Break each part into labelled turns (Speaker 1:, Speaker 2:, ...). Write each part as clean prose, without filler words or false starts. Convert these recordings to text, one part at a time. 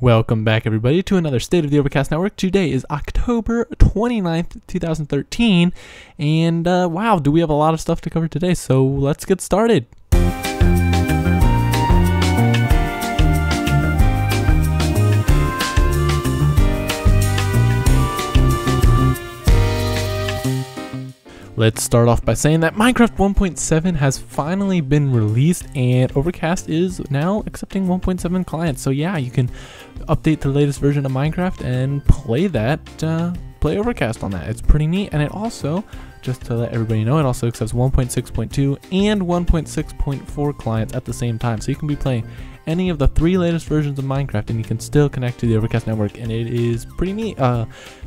Speaker 1: Welcome back, everybody, to another State of the Overcast Network. Today is October 29th, 2013, and wow, do we have a lot of stuff to cover today, so let's get started. Let's start off by saying that Minecraft 1.7 has finally been released, and Overcast is now accepting 1.7 clients. So yeah, you can update the latest version of Minecraft and play that, play Overcast on that. It's pretty neat, and it also, just to let everybody know, it also accepts 1.6.2 and 1.6.4 clients at the same time. So you can be playing any of the three latest versions of Minecraft, and you can still connect to the Overcast network, and it is pretty neat.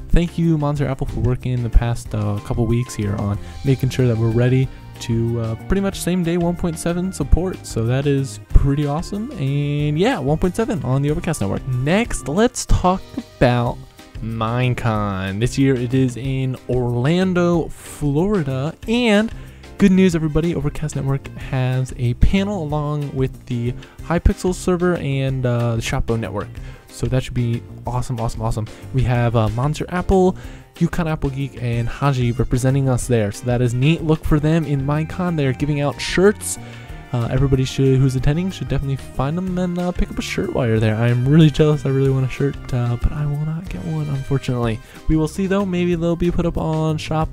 Speaker 1: Thank you, Monster Apple, for working the past couple weeks here on making sure that we're ready to pretty much same day 1.7 support. So that is pretty awesome. And yeah, 1.7 on the Overcast network. Next, let's talk about Minecon. This year it is in Orlando, Florida, and good news, everybody, Overcast Network has a panel along with the Hypixel server and the Shopbo network. So that should be awesome, awesome, awesome. We have Monster Apple, Yukon Apple Geek, and Haji representing us there. So that is neat. Look for them in Minecon. They're giving out shirts. Everybody who's attending should definitely find them and pick up a shirt while you're there. I am really jealous. I really want a shirt, but I will not get one, unfortunately. We will see, though. Maybe they'll be put up on shop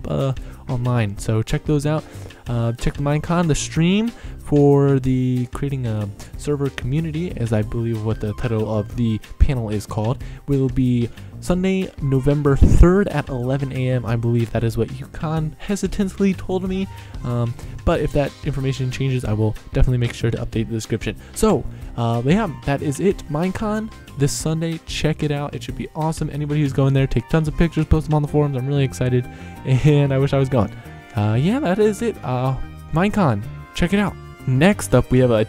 Speaker 1: online. So check those out. Check the Minecon, the stream for the creating a server community, as I believe what the title of the panel is called, will be Sunday, November 3rd at 11 a.m. I believe that is what Yukon hesitantly told me. But if that information changes, I will definitely make sure to update the description. So, yeah, that is it. Minecon this Sunday. Check it out. It should be awesome. Anybody who's going there, take tons of pictures, post them on the forums. I'm really excited, and I wish I was going. Yeah, that is it. Minecon, check it out. Next up, we have a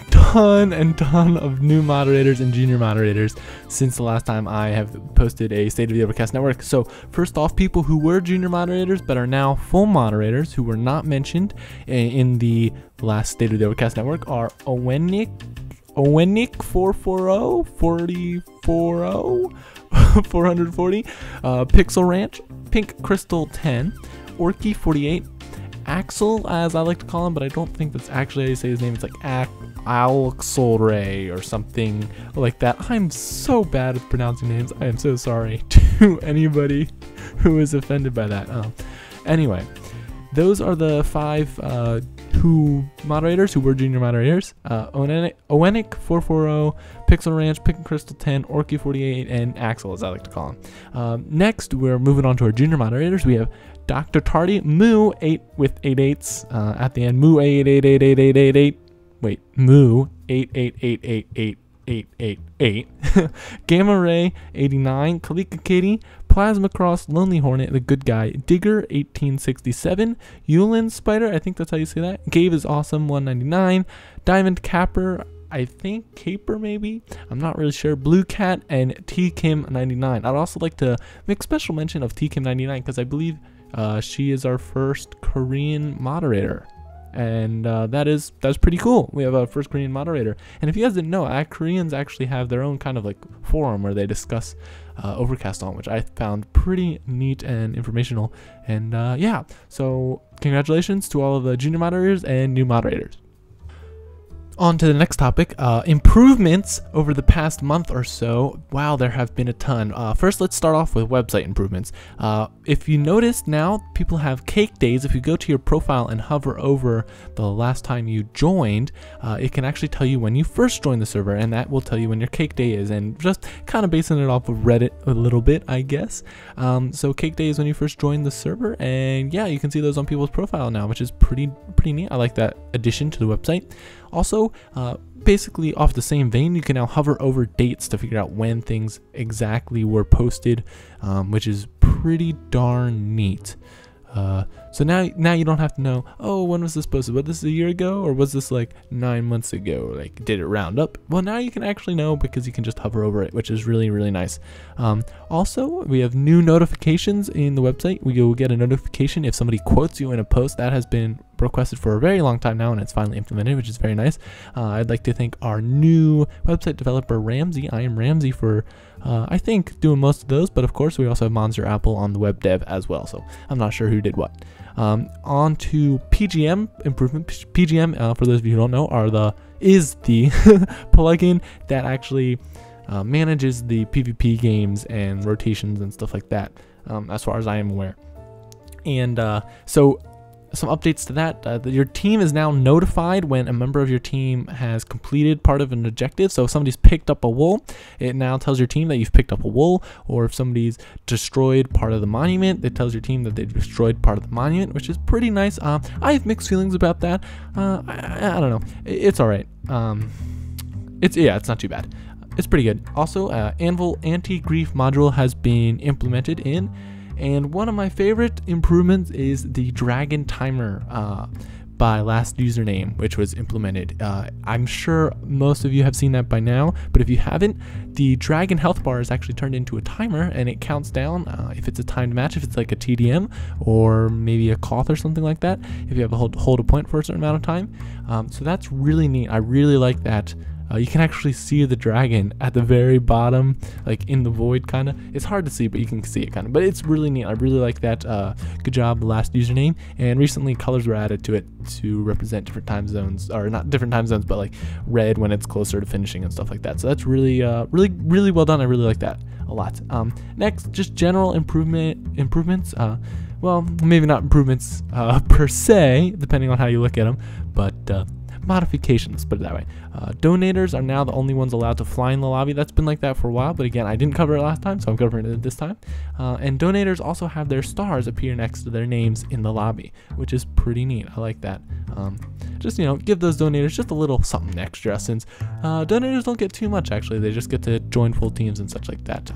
Speaker 1: ton of new moderators and junior moderators since the last time I have posted a State of the Overcast Network. So first off, people who were junior moderators but are now full moderators who were not mentioned in the last State of the Overcast Network are Owenik 440 440 PixelRanch, Pink Crystal 10, Orky 48, Alxlre, as I like to call him, but I don't think that's actually how you say his name. It's like Alxlre or something like that. I'm so bad at pronouncing names. I am so sorry to anybody who is offended by that. Anyway, those are the five moderators who were junior moderators. Owenik 440, PixelRanch, Pink Crystal 10, Orky 48, and Alxlre, as I like to call him. Next, we're moving on to our junior moderators. We have DoctorTardi, Moo 8 with 8 8s at the end. Moo 8888888. Wait, Moo 8888888. Gamma Ray 89, kalikakitty, PlasmaCross, lonelyhornet, the good guy, Digger 1867, Eulenspider, I think that's how you say that. Gabe is awesome 199, DiamondCaper, I think Caper maybe, I'm not really sure, BlooKat, and TKim99. I'd also like to make special mention of TKim99 because I believe she is our first Korean moderator, and that's pretty cool. We have a first Korean moderator, and if you guys didn't know, Koreans actually have their own kind of like forum where they discuss Overcast on, which I found pretty neat and informational. And yeah, so congratulations to all of the junior moderators and new moderators. On to the next topic, improvements over the past month or so. Wow, there have been a ton. First, let's start off with website improvements. If you notice now, people have cake days. If you go to your profile and hover over the last time you joined, it can actually tell you when you first joined the server, and that will tell you when your cake day is, and just kind of basing it off of Reddit a little bit, I guess. So cake day is when you first joined the server, and yeah, you can see those on people's profile now, which is pretty neat. I like that addition to the website. Also, basically off the same vein, you can now hover over dates to figure out when things exactly were posted, which is pretty darn neat. So now you don't have to know, oh, when was this posted? Was this a year ago, or was this like 9 months ago? Like, did it round up? Well, now you can actually know because you can just hover over it, which is really, really nice. Also, we have new notifications in the website. You'll get a notification if somebody quotes you in a post. That has been requested for a very long time now, and it's finally implemented, which is very nice. I'd like to thank our new website developer, Ramsey. I am Ramsey for I think doing most of those, but of course we also have Monster Apple on the web dev as well, so I'm not sure who did what. On to PGM Improvement. PGM, for those of you who don't know, is the plugin that actually manages the PvP games and rotations and stuff like that, as far as I am aware. And so some updates to that. Your team is now notified when a member of your team has completed part of an objective. So if somebody's picked up a wool, it now tells your team that you've picked up a wool. Or if somebody's destroyed part of the monument, it tells your team that they've destroyed part of the monument, which is pretty nice. I have mixed feelings about that. I don't know. It's all right. It's not too bad. It's pretty good. Also, Anvil Anti grief module has been implemented in. And one of my favorite improvements is the dragon timer by last username, which was implemented. I'm sure most of you have seen that by now, but if you haven't, the dragon health bar is actually turned into a timer, and it counts down if it's a timed match, if it's like a TDM or maybe a cloth or something like that, if you have to hold a point for a certain amount of time. So that's really neat. I really like that. You can actually see the dragon at the very bottom, like in the void, kind of. It's hard to see, but you can see it kind of. But it's really neat. I really like that. Good job, last username. And recently, colors were added to it to represent different time zones, or not different time zones, but like red when it's closer to finishing and stuff like that. So that's really, really well done. I really like that a lot. Next, just general improvements. Well, maybe not improvements per se, depending on how you look at them, but modifications, put it that way. Donators are now the only ones allowed to fly in the lobby. That's been like that for a while, but again, I didn't cover it last time, so I'm covering it this time. And donators also have their stars appear next to their names in the lobby, which is pretty neat. I like that. Just, give those donators just a little something extra, since donators don't get too much, actually. They just get to join full teams and such like that.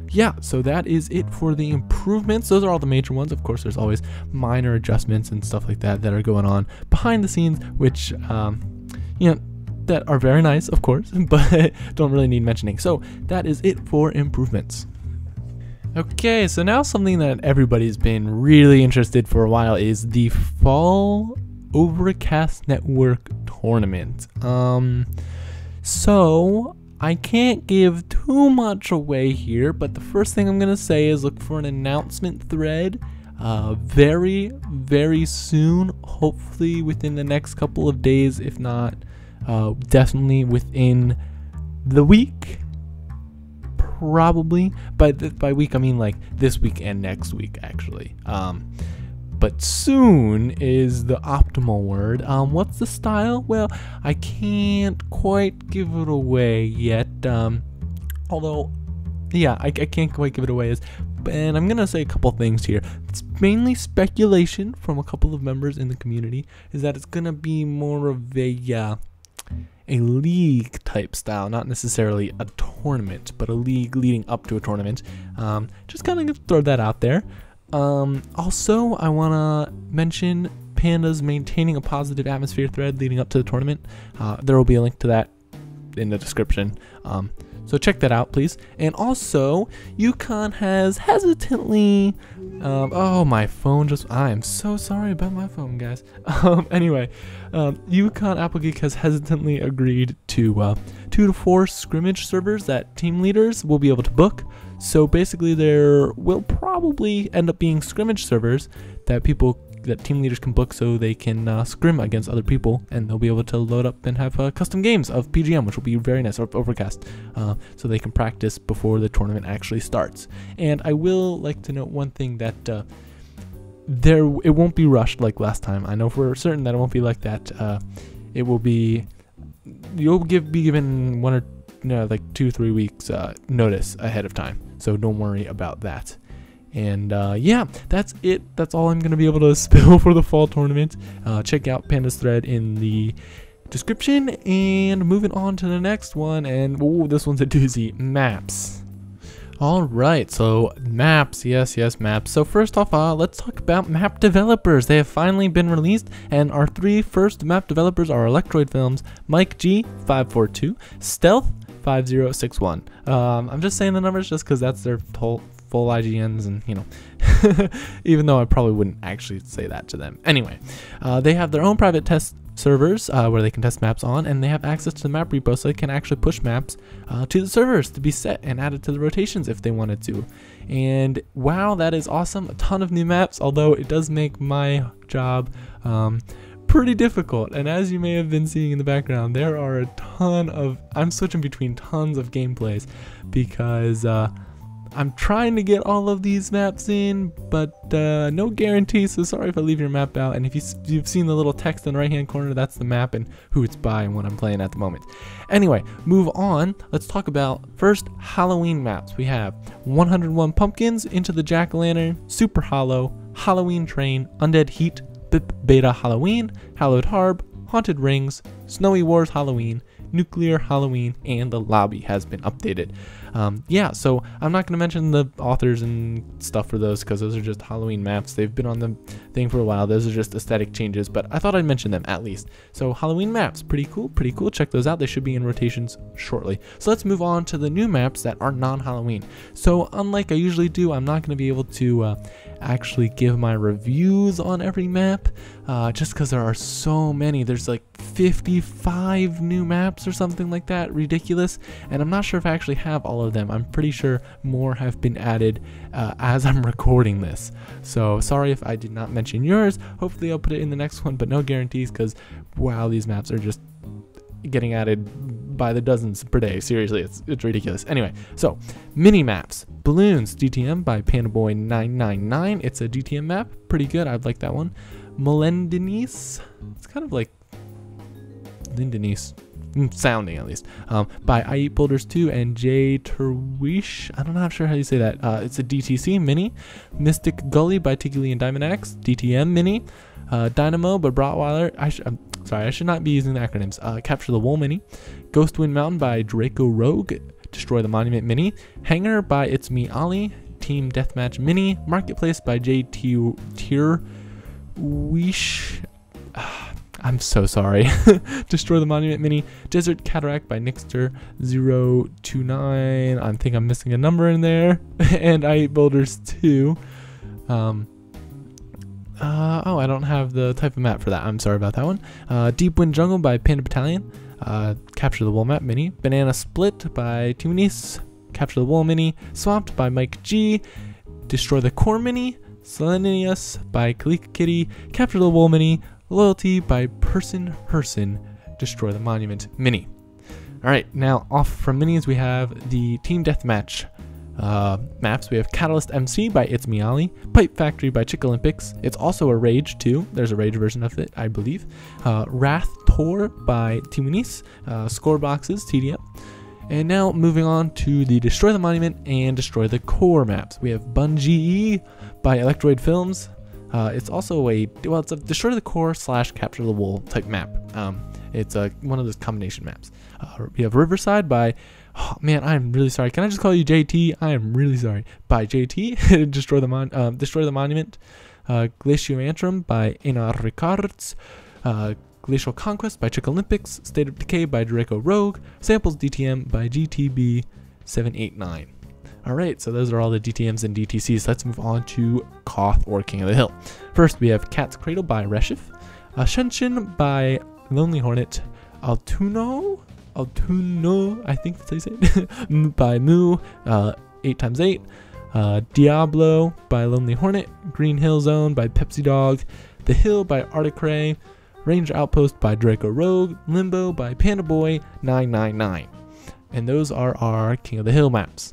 Speaker 1: Yeah, so that is it for the improvements. Those are all the major ones. Of course, there's always minor adjustments and stuff like that that are going on behind the scenes, which, that are very nice, of course, but don't really need mentioning. So that is it for improvements. Okay, so now something that everybody's been really interested for a while is the Fall Overcast Network Tournament. So I can't give too much away here, but the first thing I'm going to say is look for an announcement thread very, very soon, hopefully within the next couple of days, if not definitely within the week, probably. By week, I mean like this week and next week, actually. But soon is the optimal word. What's the style? Well, I can't quite give it away yet. Although, yeah, I can't quite give it away. And I'm gonna say a couple things here. It's mainly speculation from a couple of members in the community. Is that it's gonna be more of a league type style, not necessarily a tournament, but a league leading up to a tournament. Just kind of throw that out there. Also, I want to mention Panda's maintaining a positive atmosphere thread leading up to the tournament. There will be a link to that in the description. So check that out, please. And also, Yukon has hesitantly, oh, my phone I am so sorry about my phone, guys. Anyway, Yukon Applegeek has hesitantly agreed to 2 to 4 scrimmage servers that team leaders will be able to book. So basically, there will probably end up being scrimmage servers that team leaders can book, so they can scrim against other people, and they'll be able to load up and have custom games of PGM, which will be very nice, or Overcast, so they can practice before the tournament actually starts. And I will like to note one thing, that it won't be rushed like last time. I know for certain that it won't be like that. It will be, you'll be given 1 or like 2-3 weeks notice ahead of time, so don't worry about that. And yeah, that's it. That's all I'm going to be able to spill for the fall tournament. Check out Panda's thread in the description. And moving on to the next one, and this one's a doozy, maps. All right, so maps, yes, maps. So first off, let's talk about map developers. They have finally been released, and our 3 first map developers are Electroid Films, Mike G 542, Stealth 5061. I'm just saying the numbers just because that's their full IGNs, and you know, even though I probably wouldn't actually say that to them. Anyway, they have their own private test servers where they can test maps on, and they have access to the map repo, so they can actually push maps to the servers to be set and added to the rotations if they wanted to. And wow, that is awesome. A ton of new maps, although it does make my job pretty difficult. And as you may have been seeing in the background, there are a ton of, I'm switching between tons of gameplays because I'm trying to get all of these maps in, but no guarantee, so sorry if I leave your map out. And if you've seen the little text in the right hand corner, that's the map and who it's by and what I'm playing at the moment. Anyway, move on. Let's talk about first Halloween maps. We have 101 Pumpkins, Into the Jack-O-Lantern, Super Hollow, Halloween Train, Undead Heat, Beta Halloween, Hallowed Harb, Haunted Rings, Snowy Wars Halloween, Nuclear Halloween, and the lobby has been updated. Yeah, so I'm not going to mention the authors and stuff for those because those are just Halloween maps. They've been on the thing for a while. Those are just aesthetic changes, but I thought I'd mention them at least. So Halloween maps, pretty cool. Check those out. They should be in rotations shortly. So let's move on to the new maps that are non-Halloween. So unlike I usually do, I'm not going to be able to actually give my reviews on every map just because there are so many. There's like 55 new maps or something like that. Ridiculous. And I'm not sure if I actually have all of them. I'm pretty sure more have been added as I'm recording this. So sorry if I did not mention yours. Hopefully I'll put it in the next one, but no guarantees because wow, these maps are just getting added by the dozens per day. Seriously, it's ridiculous. Anyway, so mini maps. Balloons DTM by Pandaboy999. It's a DTM map. Pretty good. I'd like that one. Melendinice. It's kind of like Lindenice sounding at least, by I Eat Boulders 2 and J Terwish. I'm not sure how you say that. It's a DTC mini. Mystic Gully by Tiggy and Diamond Axe, DTM mini. Dynamo by Brotweiler. I'm sorry, I should not be using the acronyms. Capture the Wool mini. Ghostwind Mountain by Draco Rogue, Destroy the Monument mini. Hangar by It's Me Ollie, Team Deathmatch mini. Marketplace by JT Terwish. I'm so sorry. Destroy the Monument mini. Desert Cataract by Nixter029. I think I'm missing a number in there. And I Eat Boulders 2. Oh, I don't have the type of map for that. I'm sorry about that one. Deep Wind Jungle by Panda Battalion. Capture the Wool map mini. Banana Split by Tunis. Capture the Wool mini. Swamped by Mike G. Destroy the Core mini. Selenius by kalikakitty. Capture the Wool mini. Loyalty by Person Herson, Destroy the Monument mini. Alright, now off from minis we have the Team Deathmatch maps. We have Catalyst MC by It's Me Ollie, Pipe Factory by Chick Olympics. It's also a Rage too. There's a Rage version of it, I believe. Wrath Tor by Timonis, Score Boxes, TDM. And now moving on to the Destroy the Monument and Destroy the Core maps. We have Bungie by Electroid Films. It's also it's a Destroy the Core / Capture the Wool type map. It's one of those combination maps. We have Riverside by, oh man, I'm really sorry. Can I just call you JT? I am really sorry. By JT, Destroy the Monument. Glaciomantrum by Einar Ricards. Glacial Conquest by Chick Olympics. State of Decay by Draco Rogue. Samples DTM by GTB789. Alright, so those are all the DTMs and DTCs. Let's move on to Koth or King of the Hill. First, we have Cat's Cradle by Reshif, Shenshin by Lonely Hornet, Altuno, I think that's how you say it, by Moo, 8x8, Diablo by Lonely Hornet, Green Hill Zone by Pepsi Dog, The Hill by Articray, Ranger Outpost by Draco Rogue, Limbo by Pandaboy999. And those are our King of the Hill maps.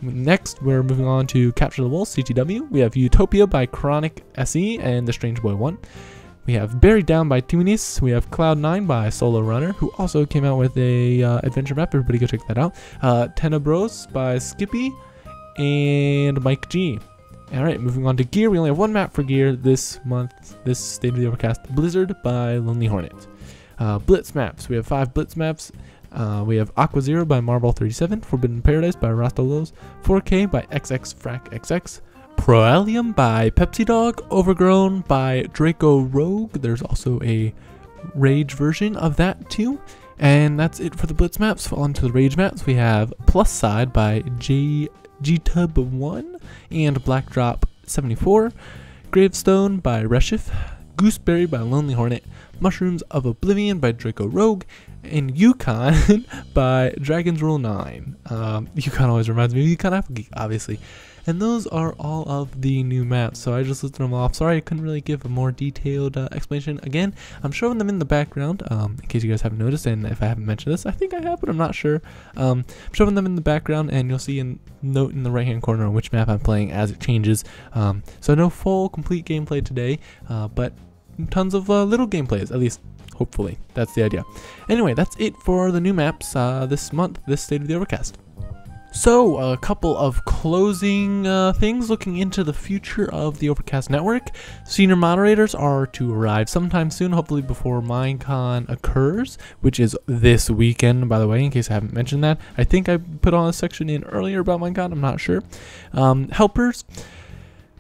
Speaker 1: Next, we're moving on to Capture the Wool, CTW. We have Utopia by Chronic SE and The Strange Boy 1. We have Buried Down by Tunis. We have Cloud9 by Solo Runner, who also came out with a adventure map. Everybody go check that out. Tenebros by Skippy and Mike G. Alright, moving on to gear. We only have one map for gear this month, this State of the Overcast. Blizzard by Lonely Hornet. Blitz Maps. We have 5 Blitz Maps. We have Aqua0 by Marble37, Forbidden Paradise by Rastolos, 4K by XXFracXX, Proelium by Pepsi Dog, Overgrown by Draco Rogue. There's also a Rage version of that too. And that's it for the Blitz Maps. On to the Rage Maps. We have Plus Side by GTub1 and Blackdrop 74, Gravestone by Reshif, Gooseberry by Lonely Hornet, Mushrooms of Oblivion by Draco Rogue, and Yukon by Dragon's Rule 9. Yukon always reminds me of Yukon Applegeek, obviously. And those are all of the new maps, so I just listed them off. Sorry I couldn't really give a more detailed explanation. Again, I'm showing them in the background, in case you guys haven't noticed, and if I haven't mentioned this, I think I have, but I'm not sure. I'm showing them in the background, and you'll see a note in the right-hand corner on which map I'm playing as it changes. So no full, complete gameplay today, but tons of little gameplays, at least hopefully. That's the idea. Anyway, that's it for the new maps this month, this State of the Overcast. So, a couple of closing things looking into the future of the Overcast network. Senior moderators are to arrive sometime soon, hopefully before Minecon occurs, which is this weekend, by the way, in case I haven't mentioned that. I think I put on a section in earlier about Minecon, I'm not sure. Helpers,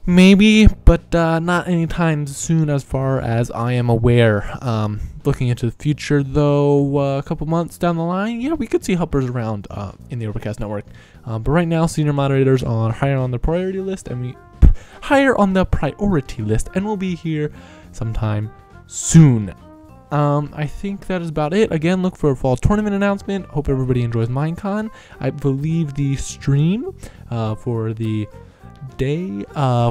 Speaker 1: maybe, but not anytime soon as far as I am aware. Looking into the future, though, a couple months down the line, yeah, we could see helpers around in the Overcast network. But right now, senior moderators are higher on the priority list, and we'll be here sometime soon. I think that is about it. Again, look for a fall tournament announcement. Hope everybody enjoys Minecon. I believe the stream for the day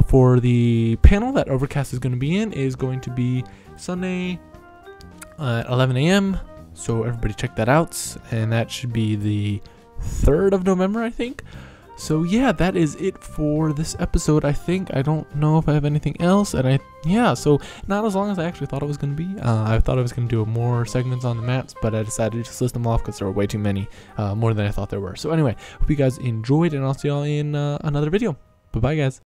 Speaker 1: for the panel that Overcast is going to be in is going to be Sunday at 11 a.m. So everybody check that out, and that should be the 3rd of November, I think. So yeah, that is it for this episode. I think I don't know if I have anything else, and so not as long as I actually thought it was going to be. I thought I was going to do more segments on the maps, but I decided to just list them off because there were way too many, more than I thought there were. So anyway, hope you guys enjoyed, and I'll see y'all in another video. Bye bye, guys.